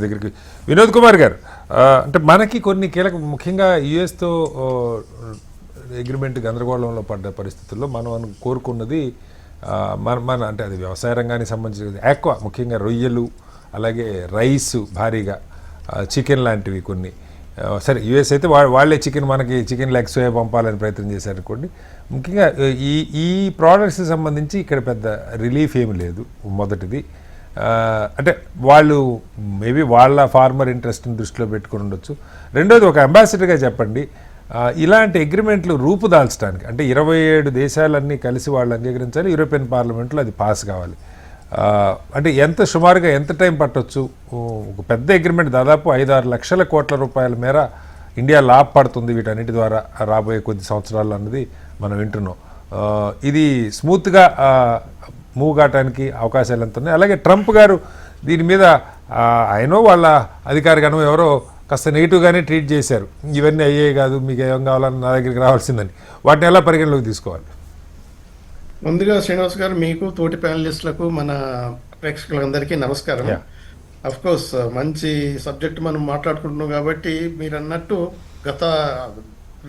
దగ్గరికి వినోద్ కుమార్ గారు, అంటే మనకి కొన్ని కీలక ముఖ్యంగా యుఎస్తో అగ్రిమెంట్ గందరగోళంలో పడ్డ పరిస్థితుల్లో మనం కోరుకున్నది మన అంటే అది వ్యవసాయ రంగానికి సంబంధించి ఎక్కువ ముఖ్యంగా రొయ్యలు, అలాగే రైస్ భారీగా, చికెన్ లాంటివి కొన్ని. సరే యుఎస్ అయితే వాళ్ళే మనకి చికెన్ లెగ్స్ పంపాలని ప్రయత్నం చేశారనుకోండి. ముఖ్యంగా ఈ ప్రోడక్ట్స్కి సంబంధించి ఇక్కడ పెద్ద రిలీఫ్ ఏమి లేదు. మొదటిది అంటే వాళ్ళు మేబీ వాళ్ళ ఫార్మర్ ఇంట్రెస్ట్ని దృష్టిలో పెట్టుకుని ఉండొచ్చు. రెండోది, ఒక అంబాసిడర్గా చెప్పండి, ఇలాంటి అగ్రిమెంట్లు రూపుదాల్చడానికి అంటే 27 దేశాలన్నీ కలిసి వాళ్ళు అంగీకరించాలి, యూరోపియన్ పార్లమెంట్లో అది పాస్ కావాలి. అంటే సుమారుగా ఎంత టైం పట్టొచ్చు? ఒక పెద్ద అగ్రిమెంట్ దాదాపు 5-6 లక్షల కోట్ల రూపాయల మేర ఇండియా లాభపడుతుంది వీటన్నిటి ద్వారా రాబోయే కొద్ది సంవత్సరాలు అన్నది మనం వింటున్నాం. ఇది స్మూత్గా మూవ్ కావడానికి అవకాశాలు ఎంత ఉన్నాయి? అలాగే ట్రంప్ గారు దీని మీద ఆయనో వాళ్ళ అధికారిగానో ఎవరో కాస్త నెగిటివ్గానే ట్రీట్ చేశారు. ఇవన్నీ అయ్యే కాదు, మీకు ఏం కావాలని నా దగ్గరికి రావాల్సిందని. వాటిని ఎలా పరిగణలోకి తీసుకోవాలి? ముందుగా శ్రీనివాస్ గారు, మీకు తోటి ప్యానలిస్టులకు మన ప్రేక్షకులందరికీ నమస్కారం. అఫ్ కోర్స్ మంచి సబ్జెక్ట్ మనం మాట్లాడుకుంటున్నాం కాబట్టి మీరు అన్నట్టు గత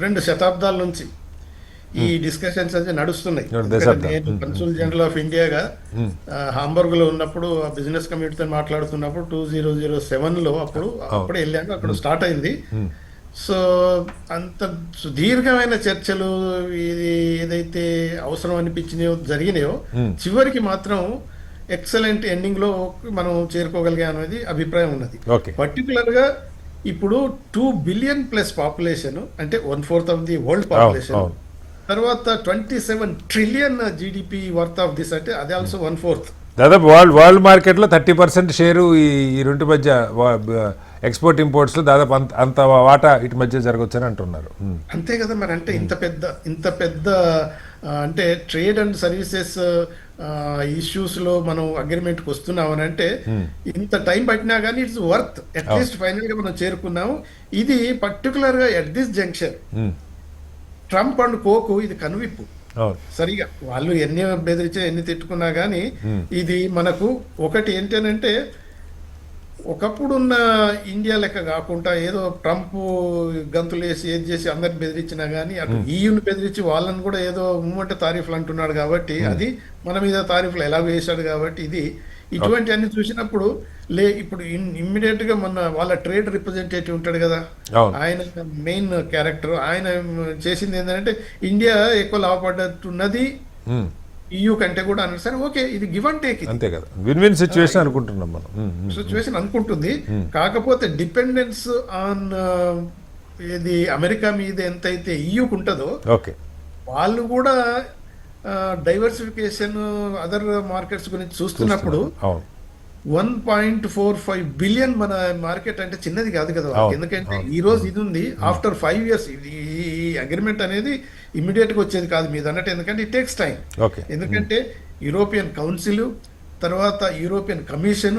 2 శతాబ్దాల నుంచి ఈ డిస్కషన్స్ అయితే నడుస్తున్నాయి. నేను కన్సూల్ జనరల్ ఆఫ్ ఇండియాగా హాంబర్గ్ లో ఉన్నప్పుడు ఆ బిజినెస్ కమ్యూనిటీతో మాట్లాడుతున్నప్పుడు 2007లో అప్పుడు వెళ్ళాను, అక్కడ స్టార్ట్ అయింది. సో అంత సుదీర్ఘమైన చర్చలు ఇది ఏదైతే అవసరం అనిపించినాయో జరిగినాయో చివరికి మాత్రం ఎక్సలెంట్ ఎండింగ్ లో మనం చేరుకోగలిగాం అనేది అభిప్రాయం ఉన్నది. పర్టికులర్ గా ఇప్పుడు 2 బిలియన్ ప్లస్ పాపులేషన్, అంటే 1/4 ఆఫ్ ది వరల్డ్ పాపులేషన్, తర్వాత 27 trillion GDP worth of this, అంటే అది ఆల్సో 1/4. దాదాపు వరల్డ్ మార్కెట్లో 30% షేరు ఈ రెండు మధ్య ఎక్స్పోర్ట్ ఇంపోర్ట్స్ లో దాదాపు అంత వాటా ఇటు మధ్య జరగవచ్చని అంటున్నారు. అంతే కదా మరి. అంటే ఇంత పెద్ద అంటే ట్రేడ్ అండ్ సర్వీసెస్ ఇష్యూస్ లో మనం అగ్రిమెంట్కి వస్తున్నామని అంటే ఇంత టైం పట్టినా కానీ ఇట్స్ వర్త్. అట్లీస్ట్ ఫైనల్ గా మనం చేరుకున్నాము. ఇది పర్టికులర్ గా at this junction Trump and Coke ఇది కనువిప్పు. సరిగా వాళ్ళు ఎన్ని బెదిరించా ఎన్ని తిట్టుకున్నా గానీ ఇది మనకు ఒకటి ఏంటంటే, ఒకప్పుడున్న ఇండియా లెక్క కాకుండా ఏదో ట్రంప్ గంతులు వేసి ఏది చేసి అందరిని బెదిరించినా గానీ అటు ఈయుని బెదిరించి వాళ్ళని కూడా ఏదో మూమెంట్ తారీఫ్లు అంటున్నాడు కాబట్టి, అది మన మీద తారీఫ్లు ఎలా వేశాడు కాబట్టి ఇది ఇటువంటి అన్ని చూసినప్పుడు ఇప్పుడు ఇమ్మీడియట్ గా మన వాళ్ళ ట్రేడ్ రిప్రజెంటేటివ్ ఉంటాడు కదా, ఆయన మెయిన్ క్యారెక్టర్. ఆయన చేసింది ఏంటంటే ఇండియా ఎక్కువ లాభపడ్డట్టున్నది EU కంటే కూడా అన్నారు. సరే ఓకే, ఇది గివ్ అండ్ టేక్, అంతే కదా, విన్ విన్ సిచ్యువేషన్ అనుకుంటున్నాం మనం. సిచ్యువేషన్ అనుకుంటుంది. కాకపోతే డిపెండెన్స్ ఆన్ ఇది అమెరికా మీద ఎంతైతే EUకు ఉంటుందో వాళ్ళు కూడా డైవర్సిఫికేషన్ అదర్ మార్కెట్స్ గురించి చూస్తున్నప్పుడు 1.45 బిలియన్ మన మార్కెట్ అంటే చిన్నది కాదు కదా. ఎందుకంటే ఈ రోజు ఇది ఉంది, ఆఫ్టర్ 5 years ఈ అగ్రిమెంట్ అనేది ఇమ్మీడియట్ గా వచ్చేది కాదు మీద అన్నట్టు. ఎందుకంటే ఇట్ టేక్స్ టైం. ఎందుకంటే యూరోపియన్ కౌన్సిల్, తర్వాత యూరోపియన్ కమిషన్,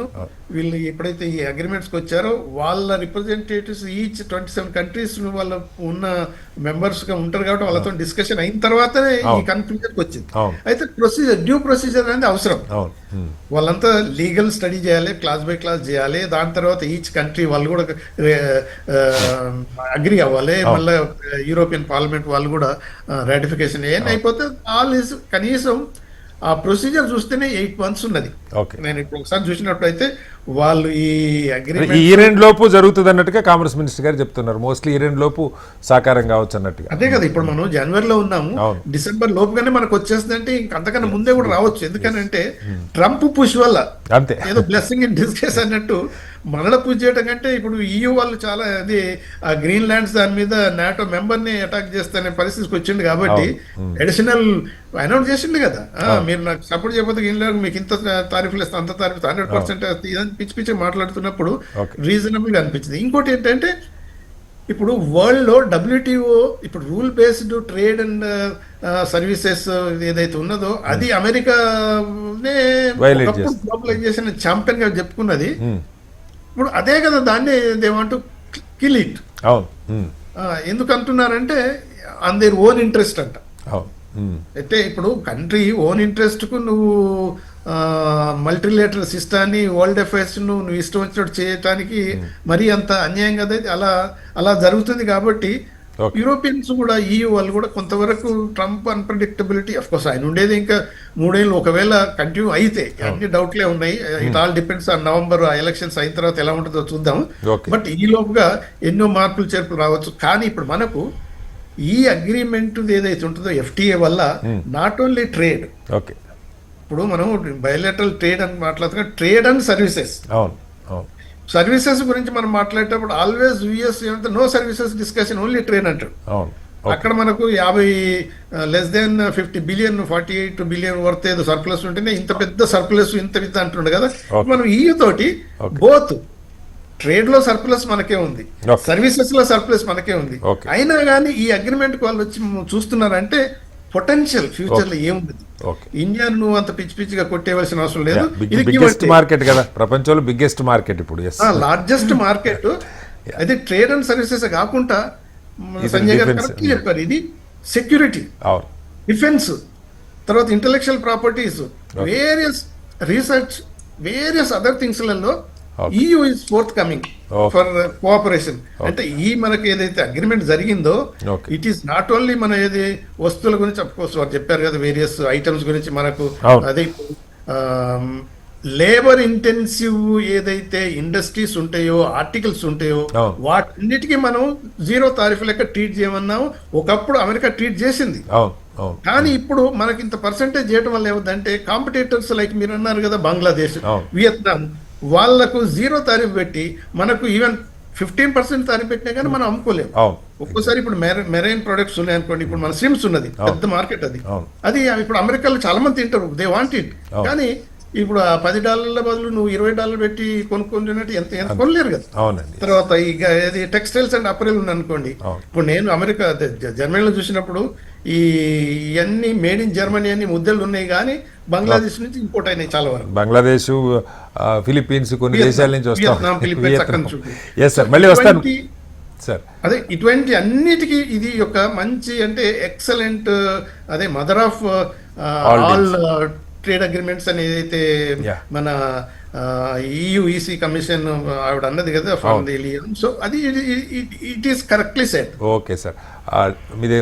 వీళ్ళు ఎప్పుడైతే ఈ అగ్రిమెంట్స్కి వచ్చారో వాళ్ళ రిప్రజెంటేటివ్స్ ఈచ్ 27 కంట్రీస్ వాళ్ళ ఉన్న మెంబర్స్ గా ఉంటారు కాబట్టి వాళ్ళతో డిస్కషన్ అయిన తర్వాతనే ఈ కన్క్లూజన్కి వచ్చింది. అయితే డ్యూ ప్రొసీజర్ అనేది అవసరం. వాళ్ళంతా లీగల్ స్టడీ చేయాలి, క్లాస్ బై క్లాస్ చేయాలి. దాని తర్వాత ఈచ్ కంట్రీ వాళ్ళు కూడా అగ్రి అవ్వాలి. మళ్ళీ యూరోపియన్ పార్లమెంట్ వాళ్ళు కూడా రాటిఫికేషన్ అయిపోతే ఆల్ ఈజ్ కనీసం ఆ ప్రొసీజర్ చూస్తేనే 8 months ఉన్నది. నేను ఇప్పుడు ఒకసారి చూసినట్లయితే వాళ్ళు ఈ అగ్రిమెంట్ ఈ 2 లోపు జరుగుతుంది అన్నట్టుగా కామర్స్ మినిస్టర్ గారు చెప్తున్నారు. మోస్ట్లీ ఈ 2 లోపు సాకారం కావచ్చు అన్నట్టుగా. అదే కదా, ఇప్పుడు మనం జనవరిలో ఉన్నాము, డిసెంబర్ లోపుగానే మనకు వచ్చేస్తుంది అంటే ఇంకంతకన్నా ముందే కూడా రావచ్చు. ఎందుకనంటే ట్రంప్ పుష్ వల్ల, అంతే ఏదో బ్లెస్సింగ్ ఇన్ డిస్గైస్ అన్నట్టు మనల పూజ చేయడం కంటే ఇప్పుడు EU వాళ్ళు చాలా అది ఆ గ్రీన్ ల్యాండ్స్ దాని మీద నాటో మెంబర్ ని అటాక్ చేస్తానే పరిస్థితికి వచ్చింది కాబట్టి అడిషనల్ అనౌన్స్ చేసిండు కదా, మీరు నాకు సపోర్ట్ చేయకపోతే గ్రీన్ ల్యాండ్ మీకు ఇంత తారీఫ్లు ఇస్తాను, అంత తారీఫ్ 100% పిచ్చి పిచ్చి మాట్లాడుతున్నప్పుడు రీజనబుల్ గా అనిపించింది. ఇంకోటి ఏంటంటే, ఇప్పుడు వరల్డ్ లో WTO ఇప్పుడు rule based trade and services ఏదైతే ఉన్నదో అది అమెరికానే గ్లోబలైజేషన్ ఛాంపియన్ గా చెప్పుకున్నది. ఇప్పుడు అదే కదా దాన్ని they want to kill it. ఎందుకు అంటున్నారంటే ఆన్ దేర్ ఓన్ ఇంట్రెస్ట్ అంట. అయితే ఇప్పుడు కంట్రీ ఓన్ ఇంట్రెస్ట్ కు నువ్వు మల్టీలేటరల్ సిస్టాన్ని వరల్డ్ అఫైర్స్ నువ్వు ఇష్టం వచ్చినట్టు చేయటానికి మరీ అంత అన్యాయం కదా ఇది. అలా అలా జరుగుతుంది కాబట్టి యూరోపియన్స్ కూడా EU వాళ్ళు కూడా కొంతవరకు ట్రంప్ అన్ప్రెడిక్టబిలిటీ అఫ్ కోర్స్ ఆయన ఉండేది ఇంకా 3 ఏళ్ళు, ఒకవేళ కంటిన్యూ అయితే అన్ని డౌట్లే ఉన్నాయి. It all depends on November elections అయిన తర్వాత ఎలా ఉంటుందో చూద్దాం. బట్ ఈ లోపుగా ఎన్నో మార్పులు చేర్పులు రావచ్చు. కానీ ఇప్పుడు మనకు ఈ అగ్రిమెంట్ ఏదైతే ఉంటుందో FTA వల్ల నాట్ ఓన్లీ ట్రేడ్, ఇప్పుడు మనం బయోలేటరల్ ట్రేడ్ అని మాట్లాడుతున్నాం, ట్రేడ్ అండ్ సర్వీసెస్. సర్వీసెస్ గురించి మనం మాట్లాడేటప్పుడు always US no services discussion, only trade అంటారు. అక్కడ మనకు 50 less than 50 billion 48 billion worth ఏదో సర్ప్లస్ ఉంటేనే ఇంత పెద్ద సర్ప్లస్ ఇంత పెద్ద అంటుండే కదా. మనం EU తోటి బోత్ ట్రేడ్ లో సర్ప్లస్ మనకే ఉంది, సర్వీసెస్ లో సర్ప్లస్ మనకే ఉంది. అయినా కానీ ఈ అగ్రిమెంట్ వాళ్ళు వచ్చి చూస్తున్నారంటే పొటెన్షియల్ ఫ్యూచర్ లో ఏముంది. ఇండియా నువ్వు అంత పిచ్చి పిచ్చిగా కొట్టేవలసిన అవసరం లేదు. బిగ్గెస్ట్ మార్కెట్ కదా ప్రపంచంలో, బిగ్గెస్ట్ మార్కెట్ ఇప్పుడు, లార్జెస్ట్ మార్కెట్. అయితే ట్రేడ్ అండ్ సర్వీసెస్ కాకుండా సంజయ్ గారు కరెక్ట్ చెప్పారు, ఇది సెక్యూరిటీ, డిఫెన్స్, తర్వాత intellectual properties, various research, various other things లలో EU is forthcoming for cooperation. అంటే ఈ మనకి ఏదైతే అగ్రిమెంట్ జరిగిందో ఇట్ ఈస్ నాట్ ఓన్లీ మన ఏది వస్తువుల గురించి, అఫ్ కోర్స్ వారు చెప్పారు కదా వేరియస్ ఐటమ్స్ గురించి, మనకు అదే లేబర్ ఇంటెన్సివ్ ఏదైతే ఇండస్ట్రీస్ ఉంటాయో, ఆర్టికల్స్ ఉంటాయో, వాటన్నిటికీ మనం 0 తారీఫ్ లెక్క ట్రీట్ చేయమన్నాము. ఒకప్పుడు అమెరికా ట్రీట్ చేసింది, కానీ ఇప్పుడు మనకి ఇంత పర్సెంటేజ్ చేయడం వల్ల ఏమవుతుందంటే కాంపిటేటర్స్ లైక్ మీరు అన్నారు కదా బంగ్లాదేశ్, వియత్నాం, వాళ్లకు 0 తారీఫ్ పెట్టి మనకు ఈవెన్ 15% తారీఫ్ పెట్టినా కానీ మనం అమ్ముకోలేము. ఒక్కోసారి ఇప్పుడు మెరైన్ ప్రొడక్ట్స్ ఉన్నాయి అనుకోండి, ఇప్పుడు మన సిమ్స్ ఉన్నది పెద్ద మార్కెట్, అది ఇప్పుడు అమెరికాలో చాలా మంది తింటారు, దే వాంట్ ఇట్. కానీ ఇప్పుడు ఆ $10 బదులు నువ్వు $20 పెట్టి కొనుక్కుంటున్నట్టు ఎంత కొనలేరు కదా. తర్వాత ఇది టెక్స్టైల్స్ అండ్ అపరెల్ ఉంది అనుకోండి, ఇప్పుడు నేను అమెరికా జర్మనీలో చూసినప్పుడు ఇవన్నీ మేడ్ ఇన్ జర్మనీ అన్ని ముద్దలు ఉన్నాయి, కానీ బంగ్లాదేశ్ నుంచి ఇంపోర్ట్ అయినాయి చాలా వరకు. బంగ్లాదేశ్, ఫిలిప్పీన్స్, కొన్ని దేశాల నుంచి సార్. అదే ఇటువంటి అన్నిటికీ ఇది ఒక మంచి అంటే ఎక్సలెంట్, అదే mother of all trade agreements అని ఏదైతే మన EU EC కమిషన్ ఆవిడ అన్నది కదా ఫ్రమ్ ది లియన్. సో అది it is correctly said. Okay sir, మీదే